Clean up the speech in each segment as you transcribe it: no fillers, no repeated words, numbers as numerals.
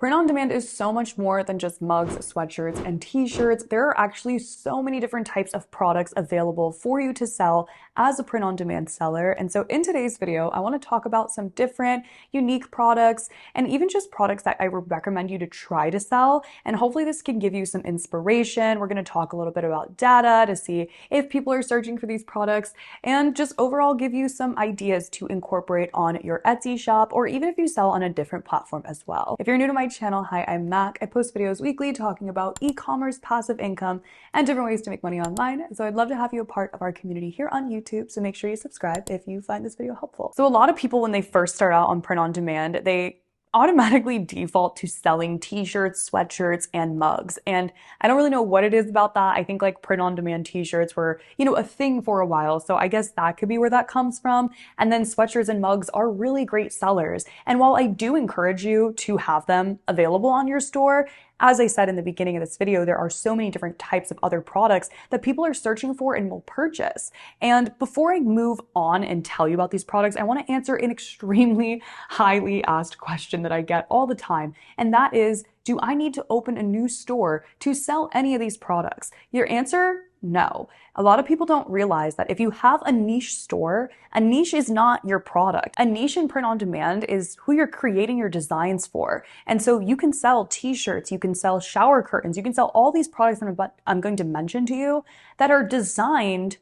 Print on demand is so much more than just mugs, sweatshirts, and t-shirts. There are actually so many different types of products available for you to sell as a print on demand seller. And so in today's video, I want to talk about some different unique products and even just products that I would recommend you to try to sell. And hopefully this can give you some inspiration. We're going to talk a little bit about data to see if people are searching for these products and just overall give you some ideas to incorporate on your Etsy shop, or even if you sell on a different platform as well. If you're new to my channel, hi, I'm Mac. I post videos weekly talking about e-commerce, passive income, and different ways to make money online. So I'd love to have you a part of our community here on YouTube. So make sure you subscribe if you find this video helpful. So a lot of people, when they first start out on print on demand, they automatically default to selling t-shirts, sweatshirts, and mugs. And I don't really know what it is about that. I think like print on demand t-shirts were, a thing for a while. So I guess that could be where that comes from. And then sweatshirts and mugs are really great sellers. And while I do encourage you to have them available on your store, as I said in the beginning of this video, there are so many different types of other products that people are searching for and will purchase. And before I move on and tell you about these products, I want to answer an extremely highly asked question that I get all the time. And that is, do I need to open a new store to sell any of these products? Your answer? No. A lot of people don't realize that if you have a niche store, a niche is not your product. A niche in print on demand is who you're creating your designs for. And so you can sell t-shirts, you can sell shower curtains, you can sell all these products that I'm going to mention to you that are designed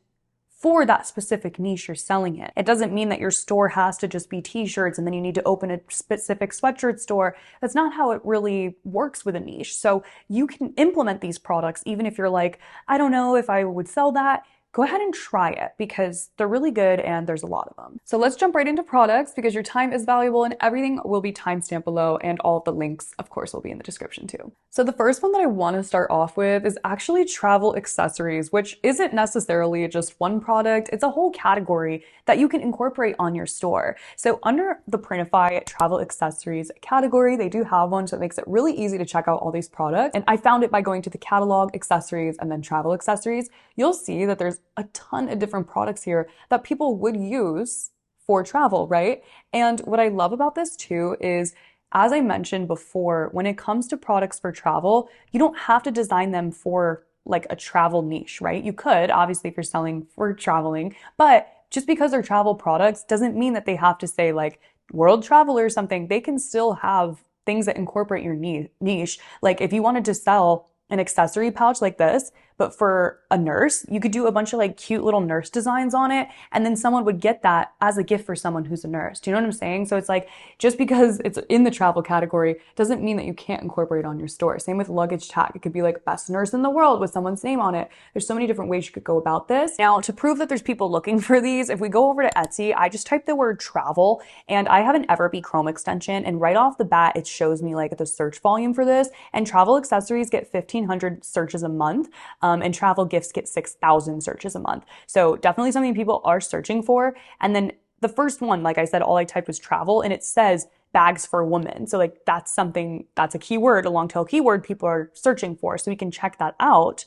for that specific niche you're selling it. It doesn't mean that your store has to just be t-shirts and then you need to open a specific sweatshirt store. That's not how it really works with a niche. So you can implement these products even if you're like, I don't know if I would sell that. Go ahead and try it because they're really good and there's a lot of them. So let's jump right into products because your time is valuable and everything will be timestamped below, and all of the links, of course, will be in the description too. So the first one that I want to start off with is actually travel accessories, which isn't necessarily just one product. It's a whole category that you can incorporate on your store. So under the Printify travel accessories category, they do have one, so it makes it really easy to check out all these products. And I found it by going to the catalog, accessories, and then travel accessories. You'll see that there's a ton of different products here that people would use for travel, right? And what I love about this too is, as I mentioned before, when it comes to products for travel, you don't have to design them for like a travel niche, right? You could, obviously, if you're selling for traveling, but just because they're travel products doesn't mean that they have to say like world travel or something. They can still have things that incorporate your niche. Like if you wanted to sell an accessory pouch like this, but for a nurse, you could do a bunch of like cute little nurse designs on it. And then someone would get that as a gift for someone who's a nurse. Do you know what I'm saying? So it's like, just because it's in the travel category doesn't mean that you can't incorporate it on your store. Same with luggage tag. It could be like best nurse in the world with someone's name on it. There's so many different ways you could go about this. Now, to prove that there's people looking for these, if we go over to Etsy, I just typed the word travel and I have an Everbee Chrome extension. And right off the bat, it shows me like the search volume for this. And travel accessories get 1,500 searches a month. And travel gifts get 6,000 searches a month. So definitely something people are searching for. And then the first one, like I said, all I typed was travel and it says bags for women. So like that's a keyword, a long tail keyword people are searching for. So we can check that out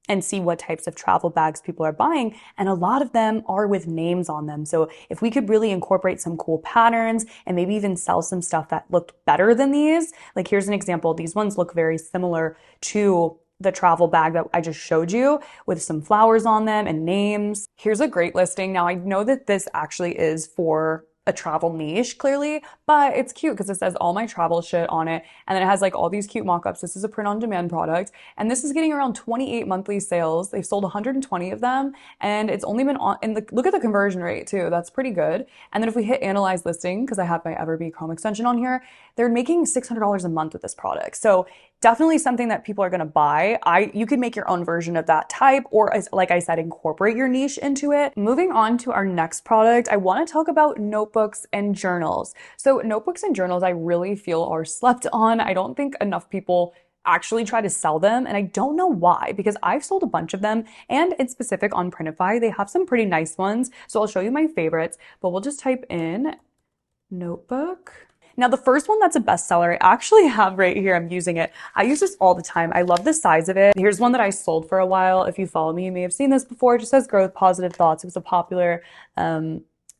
and see what types of travel bags people are buying. And a lot of them are with names on them. So if we could really incorporate some cool patterns and maybe even sell some stuff that looked better than these, like here's an example. These ones look very similar to the travel bag that I just showed you with some flowers on them and names. Here's a great listing. Now I know that this actually is for a travel niche clearly, but it's cute because it says all my travel shit on it. And then it has like all these cute mock-ups. This is a print on demand product. And this is getting around 28 monthly sales. They've sold 120 of them and it's only been on, and look at the conversion rate too. That's pretty good. And then if we hit analyze listing, because I have my Everbee Chrome extension on here, they're making $600 a month with this product. So definitely something that people are going to buy. You could make your own version of that type, or as, like I said, incorporate your niche into it. Moving on to our next product, I want to talk about notebooks and journals. So notebooks and journals, I really feel are slept on. I don't think enough people actually try to sell them. And I don't know why, because I've sold a bunch of them, and in specific on Printify, they have some pretty nice ones. So I'll show you my favorites, but we'll just type in notebook. Now, the first one that's a bestseller, I actually have right here. I'm using it. I use this all the time. I love the size of it. Here's one that I sold for a while. If you follow me, you may have seen this before. It just says growth, positive thoughts. It was a popular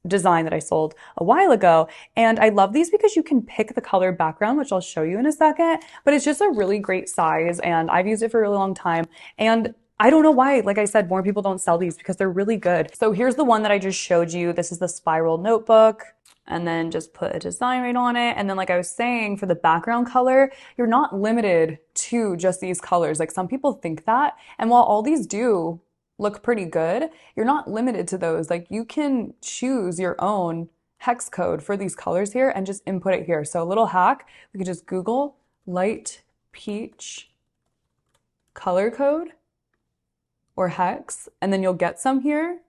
design that I sold a while ago. And I love these because you can pick the color background, which I'll show you in a second, but it's just a really great size and I've used it for a really long time. And I don't know why, like I said, more people don't sell these because they're really good. So here's the one that I just showed you. This is the spiral notebook. And then just put a design right on it. And then like I was saying, for the background color, you're not limited to just these colors. Like some people think that. And while all these do look pretty good, you're not limited to those. Like you can choose your own hex code for these colors here and just input it here. So a little hack, we could just Google light peach color code or hex, and then you'll get some here.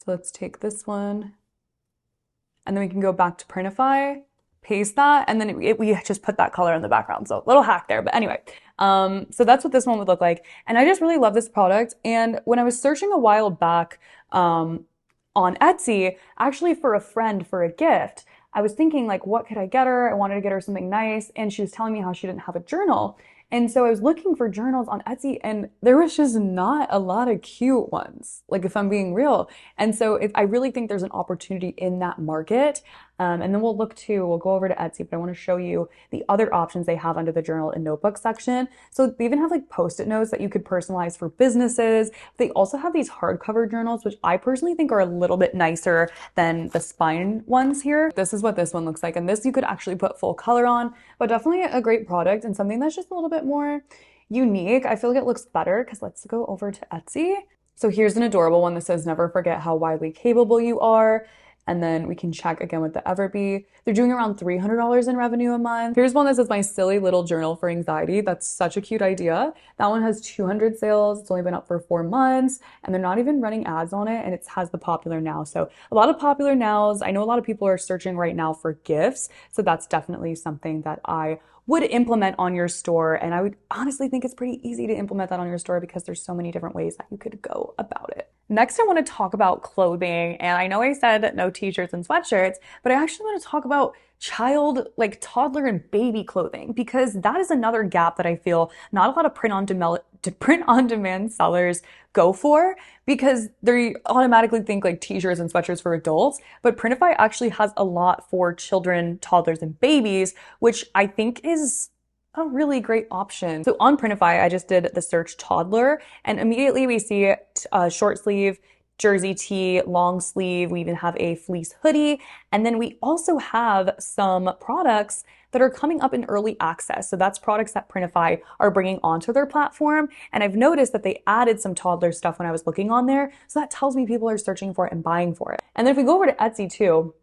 So let's take this one. And then we can go back to Printify, paste that, and then we just put that color in the background. So little hack there, but anyway. So that's what this one would look like. And I just really love this product. And when I was searching a while back on Etsy, actually for a friend for a gift, I was thinking like, what could I get her? I wanted to get her something nice. And she was telling me how she didn't have a journal. And so I was looking for journals on Etsy and there was just not a lot of cute ones, like if I'm being real. And so I really think there's an opportunity in that market. And then we'll go over to Etsy, but I want to show you the other options they have under the journal and notebook section. So they even have like Post-it notes that you could personalize for businesses. They also have these hardcover journals, which I personally think are a little bit nicer than the spine ones here. This is what this one looks like. And this you could actually put full color on, but definitely a great product and something that's just a little bit more unique. I feel like it looks better because let's go over to Etsy. So here's an adorable one that says, never forget how widely capable you are. And then we can check again with the Everbee. They're doing around $300 in revenue a month. Here's one that says my silly little journal for anxiety. That's such a cute idea. That one has 200 sales. It's only been up for 4 months and they're not even running ads on it. And it has the popular now. So a lot of popular nows. I know a lot of people are searching right now for gifts. So that's definitely something that I would implement on your store. And I would honestly think it's pretty easy to implement that on your store because there's so many different ways that you could go about it. Next, I want to talk about clothing. And I know I said no t-shirts and sweatshirts, but I actually want to talk about like toddler and baby clothing, because that is another gap that I feel not a lot of print-on-demand sellers go for, because they automatically think like t-shirts and sweatshirts for adults. But Printify actually has a lot for children, toddlers, and babies, which I think is a really great option. So on Printify, I just did the search toddler, and immediately we see short sleeve, jersey tee, long sleeve. We even have a fleece hoodie. And then we also have some products that are coming up in early access. So that's products that Printify are bringing onto their platform. And I've noticed that they added some toddler stuff when I was looking on there. So that tells me people are searching for it and buying for it. And then if we go over to Etsy too,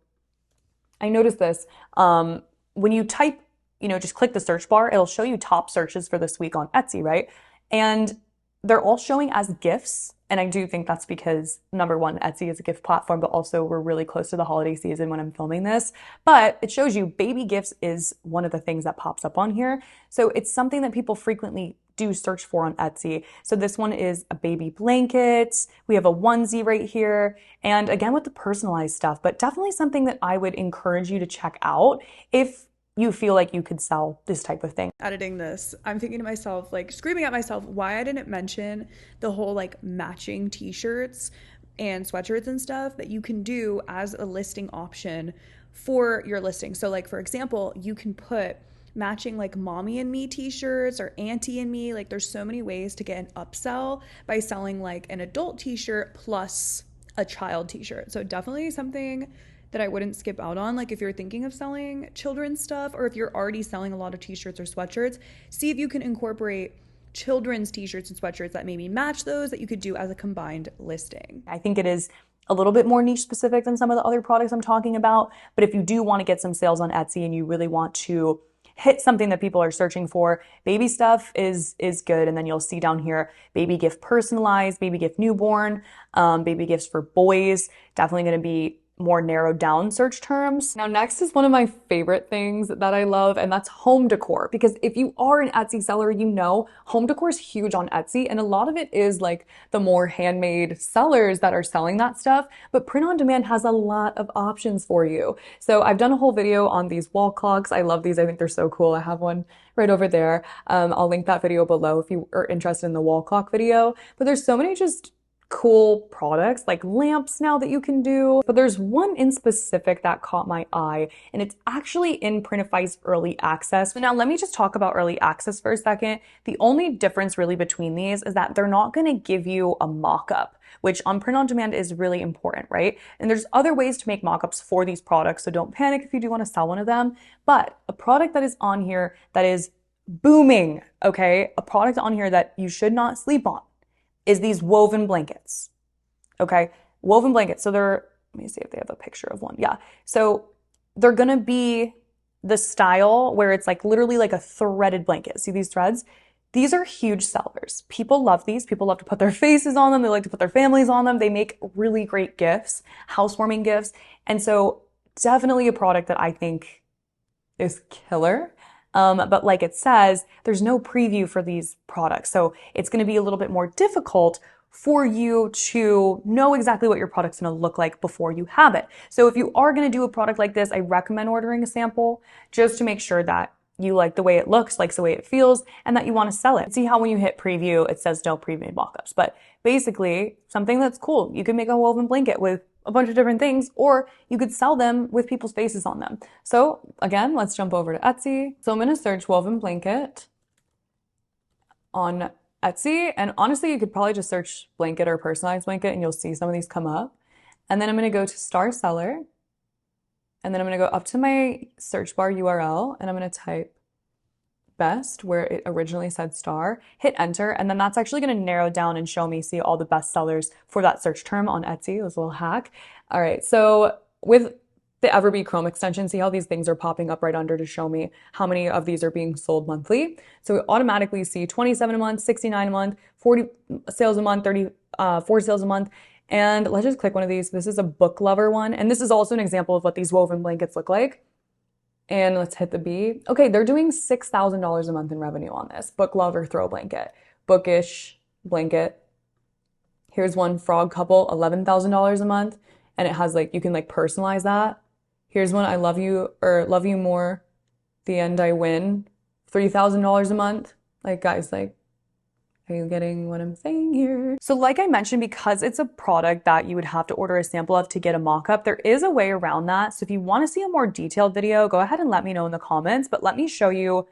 I noticed this. When you type, just click the search bar, it'll show you top searches for this week on Etsy, right? And they're all showing as gifts. And I do think that's because, number one, Etsy is a gift platform, but also we're really close to the holiday season when I'm filming this. But it shows you baby gifts is one of the things that pops up on here. So it's something that people frequently do search for on Etsy. So this one is a baby blanket. We have a onesie right here. And again, with the personalized stuff, but definitely something that I would encourage you to check out if you feel like you could sell this type of thing. Editing this, I'm thinking to myself, like screaming at myself, why I didn't mention the whole like matching t-shirts and sweatshirts and stuff that you can do as a listing option for your listing. So like, for example, you can put matching like mommy and me t-shirts or auntie and me. Like there's so many ways to get an upsell by selling like an adult t-shirt plus a child t-shirt. So definitely something that I wouldn't skip out on. Like if you're thinking of selling children's stuff, or if you're already selling a lot of t-shirts or sweatshirts, see if you can incorporate children's t-shirts and sweatshirts that maybe match those that you could do as a combined listing. I think it is a little bit more niche specific than some of the other products I'm talking about. But if you do want to get some sales on Etsy and you really want to hit something that people are searching for, baby stuff is good. And then you'll see down here, baby gift personalized, baby gift newborn, baby gifts for boys, definitely going to be more narrowed down search terms. Now next is one of my favorite things that I love, and that's home decor. Because if you are an Etsy seller, home decor is huge on Etsy, and a lot of it is like the more handmade sellers that are selling that stuff, but print on demand has a lot of options for you. So I've done a whole video on these wall clocks. I love these. I think they're so cool. I have one right over there. I'll link that video below if you are interested in the wall clock video, but there's so many just cool products like lamps now that you can do. But there's one in specific that caught my eye, and it's actually in Printify's early access. So now let me just talk about early access for a second. The only difference really between these is that they're not going to give you a mock-up, which on print on demand is really important, right? And there's other ways to make mock-ups for these products, so don't panic if you do want to sell one of them. But a product that is on here that is booming, okay? A product on here that you should not sleep on is these woven blankets. Okay, woven blankets. So they're, let me see if they have a picture of one. Yeah. So they're gonna be the style where it's like literally like a threaded blanket. See these threads? These are huge sellers. People love these. People love to put their faces on them. They like to put their families on them. They make really great gifts, housewarming gifts. And so definitely a product that I think is killer. But like it says, there's no preview for these products. So it's going to be a little bit more difficult for you to know exactly what your product's going to look like before you have it. So if you are going to do a product like this, I recommend ordering a sample just to make sure that you like the way it looks, likes the way it feels, and that you want to sell it. See how when you hit preview, it says no pre-made mock-ups. But basically, something that's cool. You can make a woven blanket with a bunch of different things, or you could sell them with people's faces on them. So again, let's jump over to Etsy. So I'm gonna search woven blanket on Etsy. And honestly, you could probably just search blanket or personalized blanket and you'll see some of these come up. And then I'm gonna go to star seller. And then I'm gonna go up to my search bar URL and I'm gonna type best where it originally said star, hit enter, and then that's actually going to narrow down and show me, see all the best sellers for that search term on Etsy. It was a little hack. All right, so with the Everbee Chrome extension, see how these things are popping up right under to show me how many of these are being sold monthly. So we automatically see 27 a month, 69 a month, 40 sales a month, 34 sales a month. And let's just click one of these. This is a book lover one. And this is also an example of what these woven blankets look like. And let's hit the B. Okay, they're doing $6,000 a month in revenue on this. Book lover throw blanket. Bookish blanket. Here's one frog couple, $11,000 a month. And it has like, you can like personalize that. Here's one, I love you, or love you more. The end I win. $3,000 a month. Like guys, like, are you getting what I'm saying here? So like I mentioned, because it's a product that you would have to order a sample of to get a mock-up, there is a way around that. So if you want to see a more detailed video, go ahead and let me know in the comments, but let me show you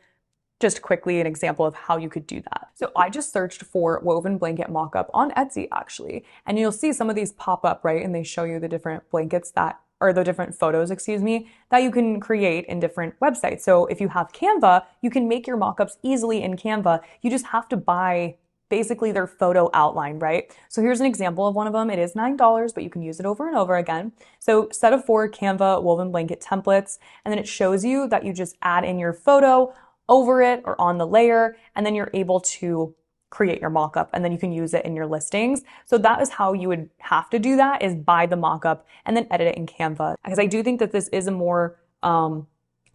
just quickly an example of how you could do that. So I just searched for woven blanket mock-up on Etsy actually, and you'll see some of these pop up, right? And they show you the different blankets that, or the different photos, excuse me, that you can create in different websites. So if you have Canva, you can make your mock-ups easily in Canva. You just have to buy basically their photo outline, right? So here's an example of one of them. It is $9, but you can use it over and over again. So set of 4 Canva woven blanket templates, and then it shows you that you just add in your photo over it or on the layer, and then you're able to create your mockup, and then you can use it in your listings. So that is how you would have to do that, is buy the mockup and then edit it in Canva. Because I do think that this is a more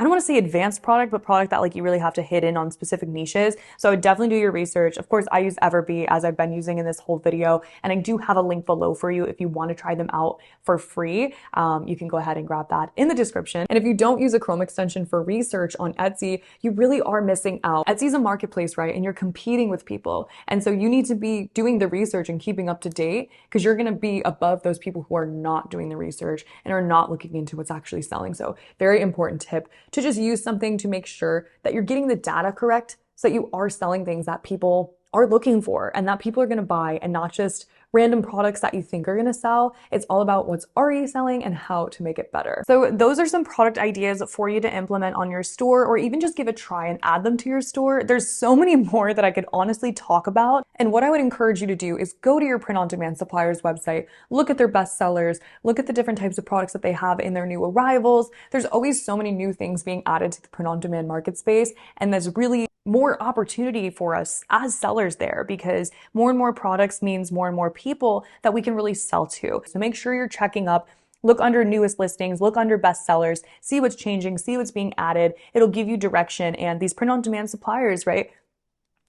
I don't want to say advanced product, but product that like you really have to hit in on specific niches. So I would definitely do your research. Of course, I use Everbee as I've been using in this whole video, and I do have a link below for you if you want to try them out for free. You can go ahead and grab that in the description. And if you don't use a Chrome extension for research on Etsy, you really are missing out. Etsy's a marketplace, right? And you're competing with people. And so you need to be doing the research and keeping up to date, because you're going to be above those people who are not doing the research and are not looking into what's actually selling. So very important tip to just use something to make sure that you're getting the data correct so that you are selling things that people are looking for and that people are going to buy, and not just random products that you think are going to sell. It's all about what's already selling and how to make it better. So those are some product ideas for you to implement on your store, or even just give a try and add them to your store. There's so many more that I could honestly talk about. And what I would encourage you to do is go to your print-on-demand supplier's website, look at their best sellers, look at the different types of products that they have in their new arrivals. There's always so many new things being added to the print-on-demand market space, and there's really more opportunity for us as sellers there, because more and more products means more and more people that we can really sell to. So make sure you're checking up, look under newest listings, look under best sellers, see what's changing, see what's being added. It'll give you direction. And these print-on-demand suppliers, right?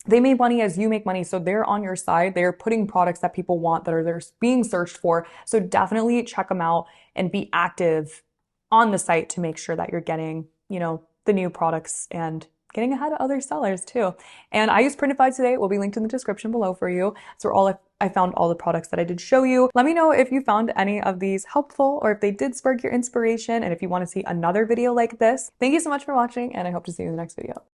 They make money as you make money. So they're on your side. They're putting products that people want, that are they're being searched for. So definitely check them out and be active on the site to make sure that you're getting, the new products and getting ahead of other sellers too. And I use Printify today. It will be linked in the description below for you. It's where all I found all the products that I did show you. Let me know if you found any of these helpful or if they did spark your inspiration and if you want to see another video like this. Thank you so much for watching, and I hope to see you in the next video.